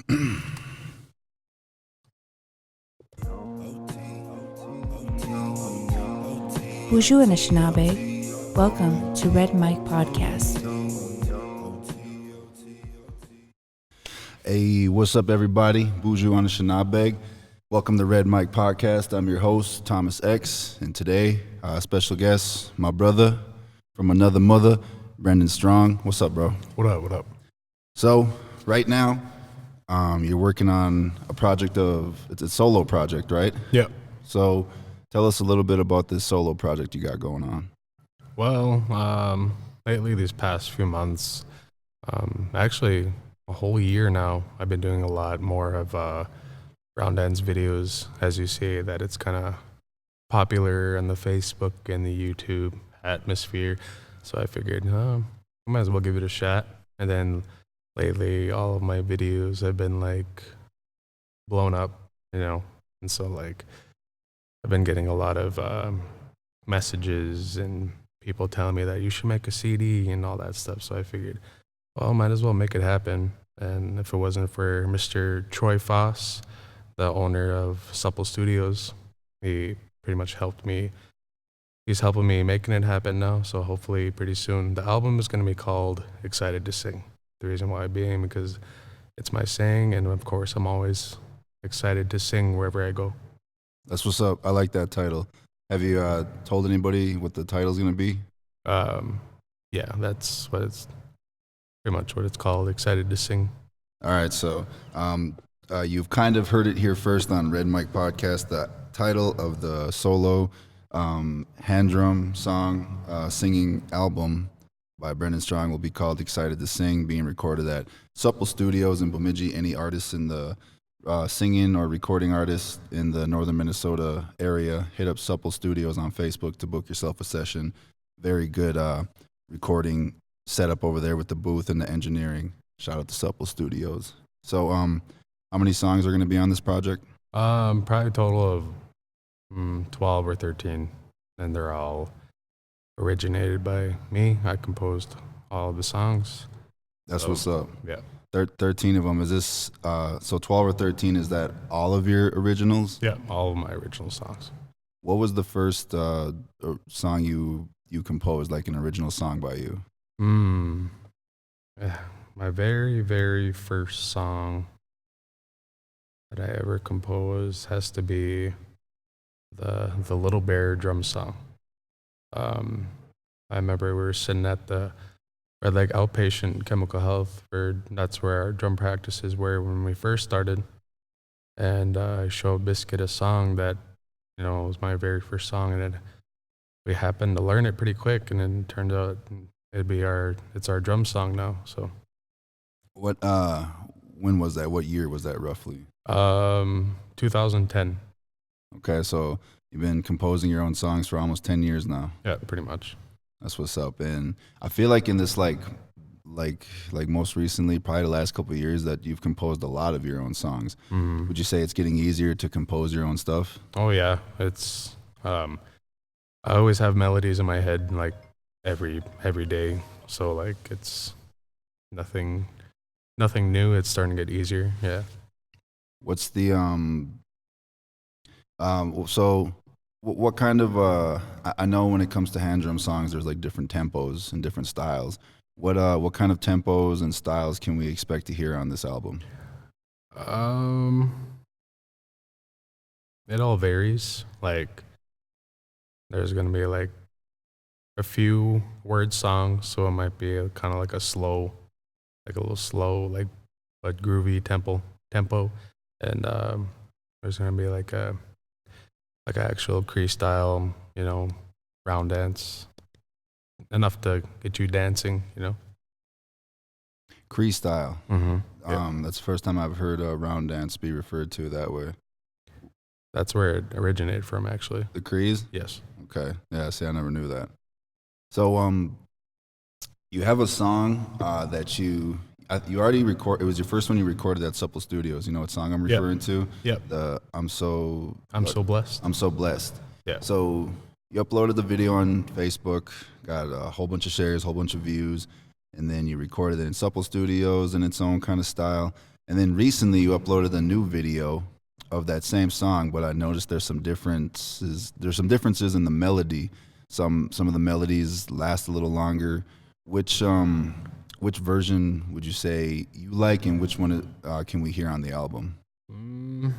Bonjour Anishinaabe. Welcome to Red Mike Podcast. Hey, what's up, everybody? Bonjour Anishinaabe. Welcome to Red Mike Podcast. I'm your host, Thomas X, and today, special guest, my brother from another mother, Brendan Strong. What's up, bro? What up, what up? So, right now, you're working on a project it's a solo project, right? Yep. So, tell us a little bit about this solo project you got going on. Well, lately, these past few months, actually a whole year now, I've been doing a lot more of round ends videos. As you see, that it's kind of popular on the Facebook and the YouTube atmosphere. So I figured, I might as well give it a shot. And then lately, all of my videos have been like blown up, and so like I've been getting a lot of messages and people telling me that you should make a CD and all that stuff. So I figured, well, might as well make it happen. And if it wasn't for Mr. Troy Foss, the owner of Supple Studios, he pretty much helped me. He's helping me making it happen now. So hopefully pretty soon. The album is going to be called Excited to Sing. The reason why being because it's my saying. And of course, I'm always excited to sing wherever I go. That's what's up. I like that title. Have you told anybody what the title's going to be? Yeah, that's what it's pretty much what it's called. Excited to Sing. All right, so you've kind of heard it here first on Red Mike Podcast. The title of the solo hand drum song singing album by Brendan Strong will be called Excited to Sing, being recorded at Supple Studios in Bemidji. Any artists in the singing or recording artists in the northern Minnesota area, hit up Supple Studios on Facebook to book yourself a session. Very good recording setup over there with the booth and the engineering. Shout out to Supple Studios. So how many songs are going to be on this project? Probably a total of 12 or 13, and they're all originated by me. I composed all of the songs. That's what's up. Yeah. 13 of them. Is this, so 12 or 13, is that all of your originals? Yeah, all of my original songs. What was the first song you composed, like an original song by you? My very, very first song that I ever composed has to be the Little Bear drum song. I remember we were sitting at the Red Lake Outpatient Chemical Health, that's where our drum practices were when we first started. And I showed Biscuit a song that, was my very first song, and we happened to learn it pretty quick, and then it turned out it's our drum song now. So, what? When was that? What year was that roughly? 2010. Okay, so you've been composing your own songs for almost 10 years now. Yeah, pretty much. That's what's up. And I feel like in this like most recently, probably the last couple of years, that you've composed a lot of your own songs. Mm-hmm. Would you say it's getting easier to compose your own stuff? Oh yeah, it's. I always have melodies in my head like every day. So like it's nothing new. It's starting to get easier. Yeah. What's the so what kind of I know when it comes to hand drum songs, there's like different tempos and different styles. What kind of tempos and styles can we expect to hear on this album? It all varies. Like there's gonna be like a few word songs, so it might be kind of like a little slow, like but groovy tempo, and there's gonna be like an actual Cree style, round dance, enough to get you dancing, Cree style. Mm-hmm. Yeah. That's the first time I've heard a round dance be referred to that way. That's where it originated from, actually. The Crees? Yes. Okay. Yeah. See, I never knew that. So, you have a song that you already record. It was your first one you recorded at Supple Studios. You know what song I'm referring to? Yep. The I'm so blessed. I'm so blessed. Yeah. So you uploaded the video on Facebook, got a whole bunch of shares, whole bunch of views, and then you recorded it in Supple Studios in its own kind of style. And then recently you uploaded a new video of that same song, but I noticed there's some differences. There's some differences in the melody. Some of the melodies last a little longer. Which version would you say you like, and which one can we hear on the album? And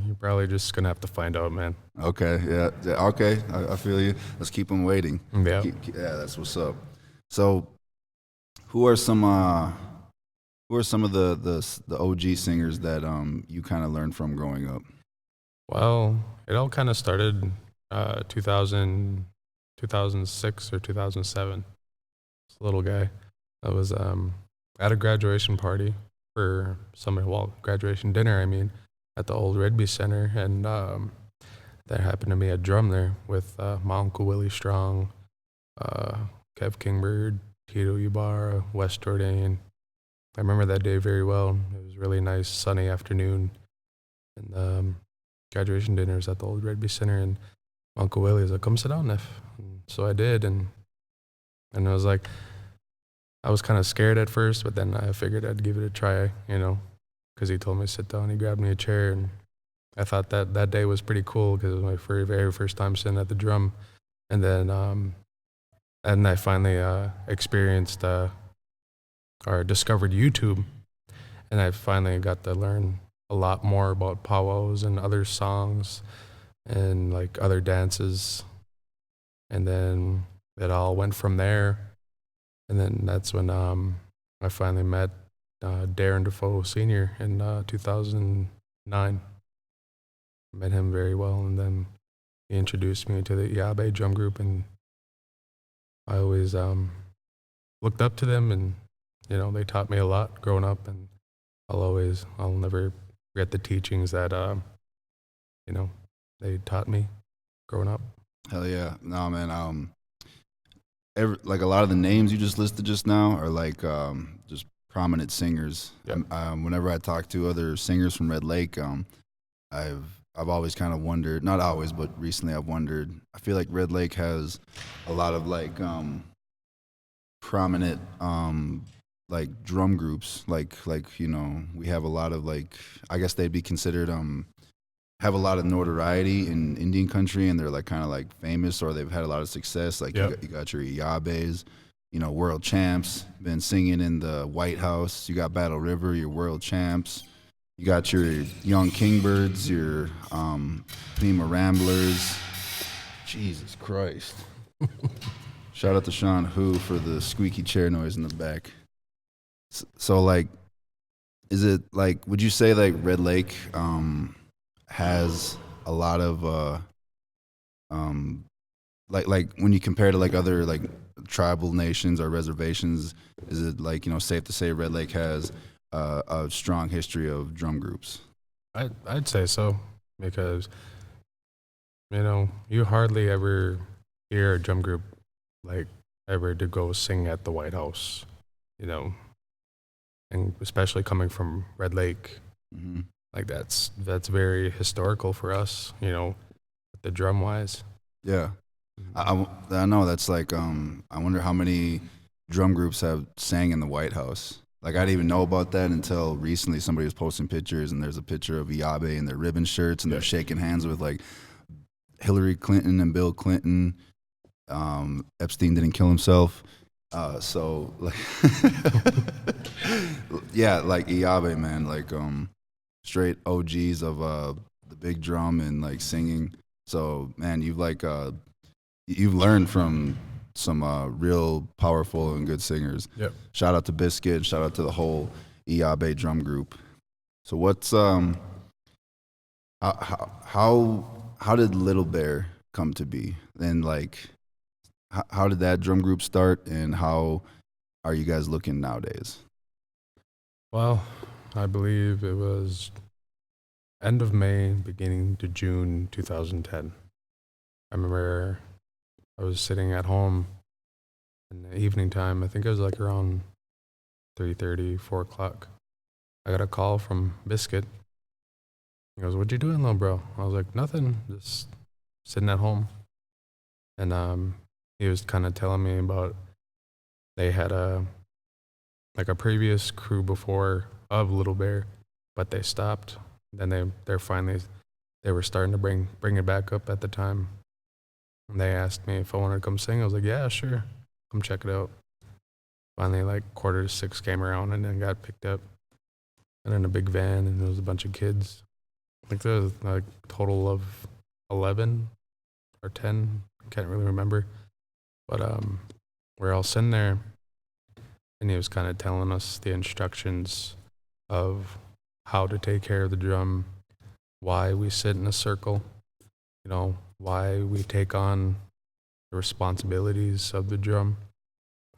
you're probably just gonna have to find out, man. Okay, yeah, okay, I feel you. Let's keep them waiting. Yeah. Yeah, that's what's up. So, who are some of the OG singers that you kind of learned from growing up? Well, it all kind of started 2006 or 2007. This little guy. I was at a graduation party for graduation dinner, I mean, at the old Redby Center, and there happened to be a drum there with my Uncle Willie Strong, Kev Kingbird, Tito Ybarra, Wes Jourdain. I remember that day very well. It was a really nice sunny afternoon, and graduation dinner was at the old Redby Center, and Uncle Willie was like, "Come sit down, Neff." And so I did, and I was like, I was kind of scared at first, but then I figured I'd give it a try, because he told me to sit down. He grabbed me a chair, and I thought that day was pretty cool because it was my very first time sitting at the drum. And then I finally experienced or discovered YouTube, and I finally got to learn a lot more about powwows and other songs and like other dances. And then it all went from there. And then that's when I finally met Darren Defoe Sr. in 2009. Met him very well, and then he introduced me to the Iyabe drum group, and I always looked up to them, and they taught me a lot growing up, and I'll never forget the teachings that they taught me growing up. Hell yeah, no man. Like a lot of the names you just listed just now are like just prominent singers. Yep. Whenever I talk to other singers from Red Lake, I've always kind of wondered, not always, but recently I've wondered. I feel like Red Lake has a lot of like prominent like drum groups. Like we have a lot of like, I guess they'd be considered have a lot of notoriety in Indian country, and they're like kind of like famous, or they've had a lot of success. Like Yep. you got your Iyabes, world champs, been singing in the White House. You got Battle River, your world champs. You got your Young Kingbirds, your Prima Ramblers. Jesus Christ. Shout out to Sean Hu for the squeaky chair noise in the back. So like, is it like, would you say like Red Lake has a lot of like when you compare to like other like tribal nations or reservations, is it like safe to say Red Lake has a strong history of drum groups? I'd say so, because you hardly ever hear a drum group like ever to go sing at the White House, and especially coming from Red Lake. Mm-hmm. Like that's very historical for us, the drum wise. Yeah, I know that's like I wonder how many drum groups have sang in the White House. Like I didn't even know about that until recently. Somebody was posting pictures, and there's a picture of Iyabe in their ribbon shirts, and they're shaking hands with like Hillary Clinton and Bill Clinton. Epstein didn't kill himself. So like yeah, like Iyabe, man, like straight OGs of the big drum and like singing. So man, you've learned from some real powerful and good singers. Yep. Shout out to Biscuit. Shout out to the whole Iyabe drum group. So what's how did Little Bear come to be? And like how did that drum group start, and how are you guys looking nowadays? Well, I believe it was end of May, beginning to June 2010. I remember I was sitting at home in the evening time. I think it was like around 3:30, 4 o'clock. I got a call from Biscuit. He goes, "What you doing, little bro?" I was like, "Nothing, just sitting at home." And he was kind of telling me about they had a previous crew before of Little Bear, but they stopped. Then they were starting to bring it back up at the time. And they asked me if I wanted to come sing. I was like, yeah, sure, come check it out. Finally, like 5:45 came around and then got picked up, and in a big van, and there was a bunch of kids. I think there was like a total of 11 or 10. I can't really remember, but we're all sitting there, and he was kind of telling us the instructions of how to take care of the drum, why we sit in a circle, why we take on the responsibilities of the drum,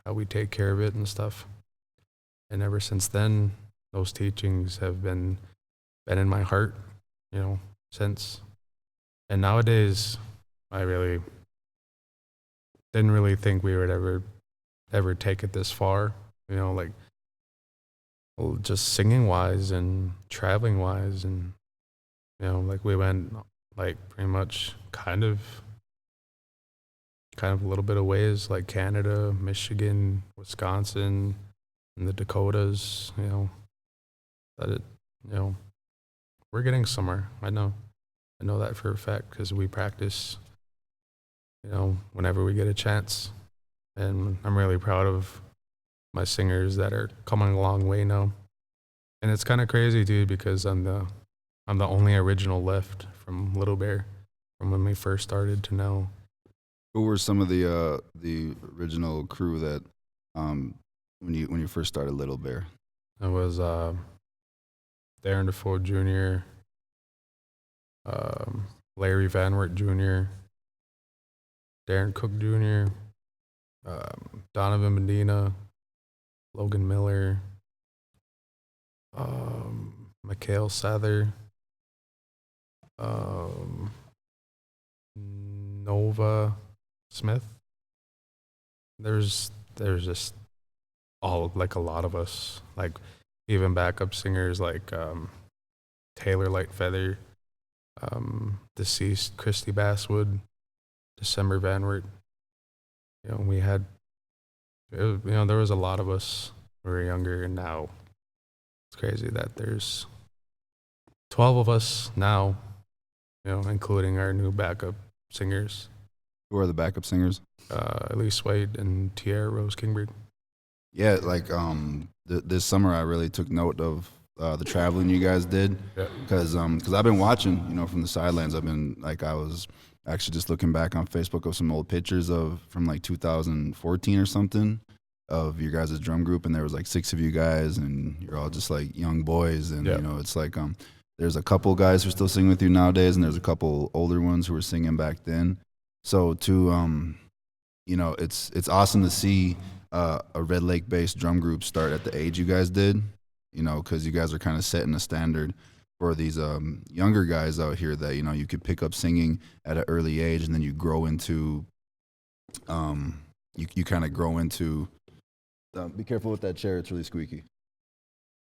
how we take care of it and stuff. And ever since then, those teachings have been in my heart, since. And nowadays, I really didn't really think we would ever take it this far, like just singing wise and traveling wise, and like we went like pretty much kind of a little bit of ways, like Canada, Michigan, Wisconsin, and the Dakotas, that it, we're getting somewhere. I know that for a fact, because we practice, whenever we get a chance. And I'm really proud of my singers that are coming a long way now. And it's kind of crazy, dude, because I'm the only original left from Little Bear, from when we first started to now. Who were some of the original crew that when you first started Little Bear? It was Darren Defoe Jr., Larry Van Wert Jr., Darren Cook Jr., Donovan Medina, Logan Miller, Mikhail Sather, Nova Smith. There's just all, like, a lot of us, like even backup singers like Taylor Lightfeather, deceased Christy Basswood, December Van Wert. We had, there was a lot of us when we were younger, and now it's crazy that there's 12 of us now, including our new backup singers. Who are the backup singers? Elise Wade and Tierra Rose Kingbird. Yeah, like this summer I really took note of the traveling you guys did, because I've been watching, from the sidelines. I was actually just looking back on Facebook of some old pictures from like 2014 or something of your guys' drum group, and there was like 6 of you guys, and you're all just like young boys, and it's like there's a couple guys who are still singing with you nowadays, and there's a couple older ones who were singing back then. So it's awesome to see a Red Lake based drum group start at the age you guys did, because you guys are kind of setting a standard for these younger guys out here that you could pick up singing at an early age, and then you grow into you kind of grow into be careful with that chair, it's really squeaky.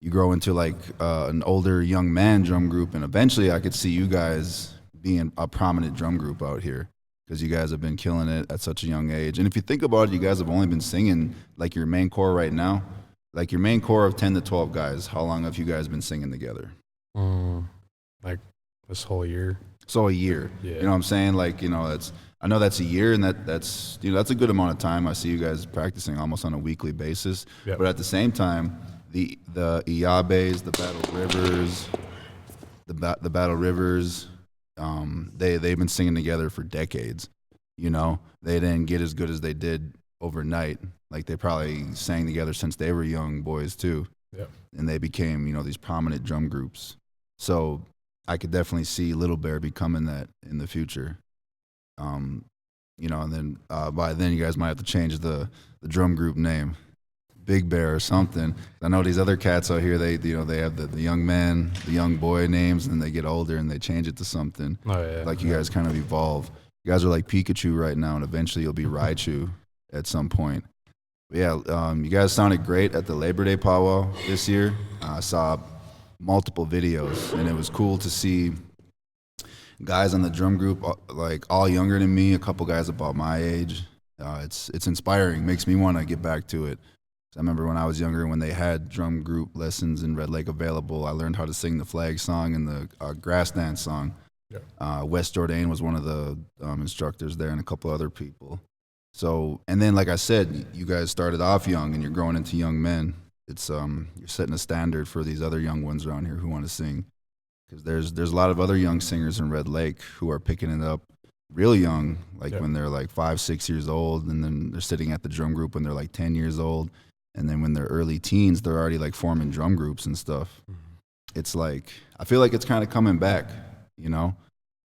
You grow into like an older young man drum group, and eventually I could see you guys being a prominent drum group out here, because you guys have been killing it at such a young age. And if you think about it, you guys have only been singing, like your main core right now, like your main core of 10 to 12 guys. How long have you guys been singing together? Like this whole year. So a year. Yeah. You know what I'm saying? Like, I know that's a year, and that's that's a good amount of time. I see you guys practicing almost on a weekly basis. Yep. But at the same time, the Iyabes, the Battle Rivers, the Battle Rivers, they've been singing together for decades. They didn't get as good as they did overnight. Like, they probably sang together since they were young boys too. Yep. And they became these prominent drum groups. So I could definitely see Little Bear becoming that in the future. And then by then you guys might have to change the drum group name, Big Bear or something. I know these other cats out here, they have the young man, the young boy names, and then they get older and they change it to something. Oh, yeah. Like, you guys kind of evolve. You guys are like Pikachu right now, and eventually you'll be Raichu at some point. But yeah, you guys sounded great at the Labor Day powwow this year. I saw multiple videos, and it was cool to see guys on the drum group, like all younger than me, a couple guys about my age. It's inspiring. Makes me want to get back to it. I remember when I was younger, when they had drum group lessons in Red Lake available, I learned how to sing the flag song and the grass dance song. Yeah. Wes Jourdain was one of the instructors there, and a couple other people. So, and then, like I said, you guys started off young, and you're growing into young men. It's you're setting a standard for these other young ones around here who want to sing, because there's a lot of other young singers in Red Lake who are picking it up real young, like when they're like 5, 6 years old, and then they're sitting at the drum group when they're like 10 years old, and then when they're early teens, they're already like forming drum groups and stuff. It's like, I feel like it's kind of coming back, you know?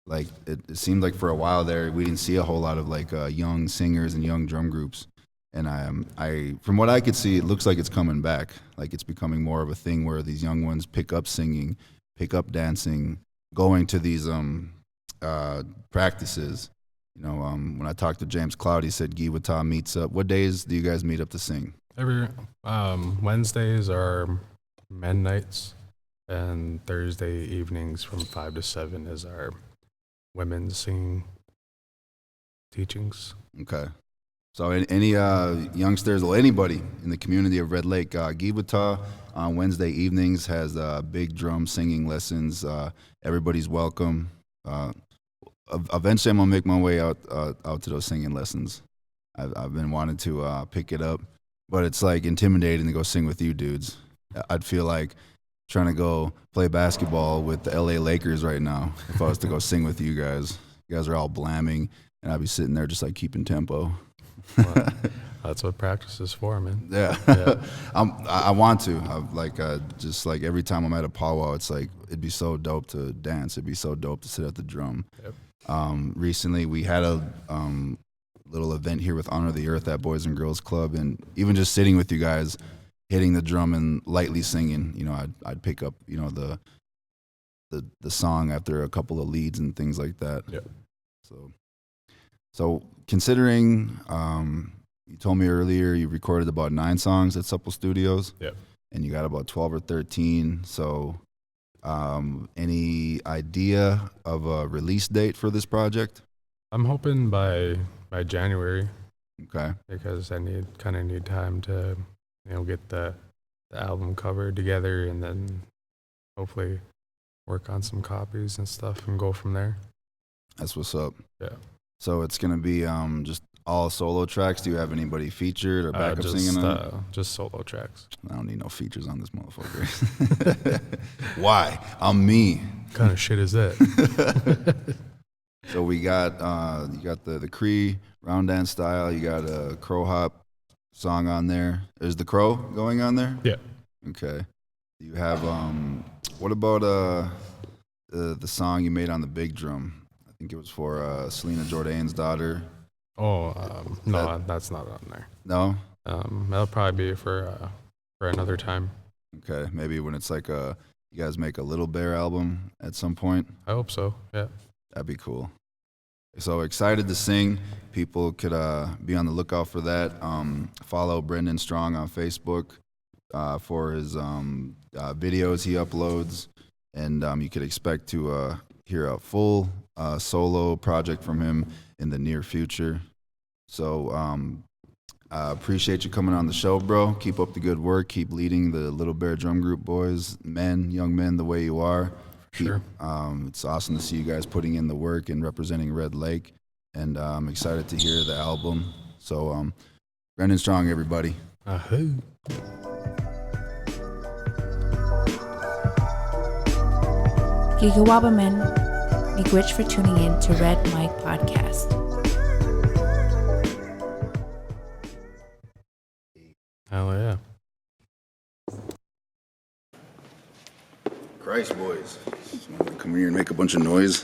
Like it seemed like for a while there we didn't see a whole lot of like young singers and young drum groups, and I from what I could see, it looks like it's coming back. Like it's becoming more of a thing where these young ones pick up singing, pick up dancing, going to these practices. You know, when I talked to James Cloud, he said Guy Wata meets up. What days do you guys meet up to sing? Every Wednesdays are men nights, and Thursday evenings from 5 to 7 is our women's singing teachings. Okay. So any youngsters or anybody in the community of Red Lake, Guy Wata on Wednesday evenings has big drum singing lessons. Everybody's welcome. Eventually, I'm gonna make my way out to those singing lessons. I've been wanting to pick it up, but it's like intimidating to go sing with you dudes. I'd feel like trying to go play basketball with the LA Lakers right now if I was to go sing with you guys. You guys are all blamming, and I'd be sitting there just like keeping tempo. Well, that's what practice is for, man. Yeah. I want to. I've like just like every time I'm at a powwow, it's like it'd be so dope to dance. It'd be so dope to sit at the drum. Yep. Recently, we had a little event here with Honor the Earth at Boys and Girls Club, and even just sitting with you guys, hitting the drum and lightly singing, you know, I'd pick up, you know, the song after a couple of leads and things like that. Yeah. So considering you told me earlier you recorded about 9 songs at Supple Studios. Yeah. And you got about 12 or 13. So any idea of a release date for this project? I'm hoping by January. Okay. Because I need time to, you know, get the album cover together, and then hopefully work on some copies and stuff and go from there. That's what's up. Yeah. So it's gonna be just all solo tracks. Do you have anybody featured or backup singing on it? Just solo tracks. I don't need no features on this motherfucker. Why? I'm me. What kind of shit is that? So we got you got the Cree round dance style. You got a Crow Hop song on there. Is the Crow going on there? Yeah. Okay. You have what about the song you made on the big drum? I think it was for Selena Jourdain's daughter. Oh, no, that's not on there. No? That'll probably be for another time. Okay, maybe when it's like you guys make a Little Bear album at some point. I hope so. Yeah. That'd be cool. So excited to sing. People could be on the lookout for that. Follow Brendan Strong on Facebook for his videos he uploads, and you could expect to hear a full solo project from him in the near future. So I appreciate you coming on the show, bro. Keep up the good work. Keep leading the Little Bear Drum Group boys, young men, the way you are. Sure. It's awesome to see you guys putting in the work and representing Red Lake, and I'm excited to hear the album. So, Brendan Strong, everybody. Giga Wabaman, Miigwech for tuning in to Red Mike Podcast. Hell yeah. Christ, boys. Come here and make a bunch of noise.